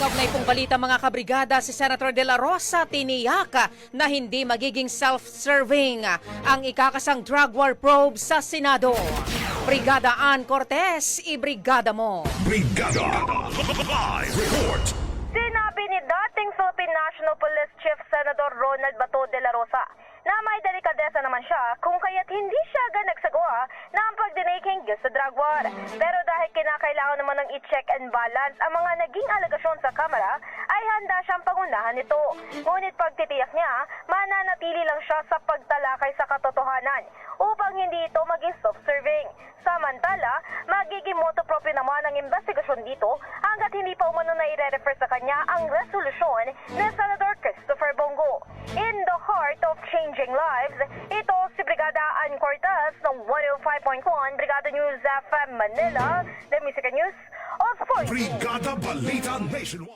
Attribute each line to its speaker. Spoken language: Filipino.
Speaker 1: Kaugnay pong balita mga kabrigada, si Senator De La Rosa tiniyak na hindi magiging self-serving ang ikakasang drug war probe sa Senado. Brigada Ann Cortez, ibrigada mo.
Speaker 2: Brigada Live Report.
Speaker 3: Sinabi ni dating Philippine National Police Chief Senator Ronald Bato de la Rosa na may delikadesa naman siya kung kaya't hindi siya agad nagsagawa ng pagdinig hinggil sa drug war. Pero dahil kinakailangan naman ng i-check and balance ang mga naging alegasyon sa Kamara, ay handa siyang pangunahan nito. Ngunit pagtitiyak niya, mananatili lang siya sa pagtalakay sa katotohanan upang hindi ito maging self-serving. Samantala, magiging moto proprio naman ang investigasyon dito hanggat hindi pa umano na i-refer sa kanya ang resolusyon ni Senator Christopher Bongo. In the heart of changing lives, ito si Brigada Ann Cortez ng 105.1 Brigada News FM Manila, the Music News of 14.
Speaker 2: Brigada Balita Nationwide.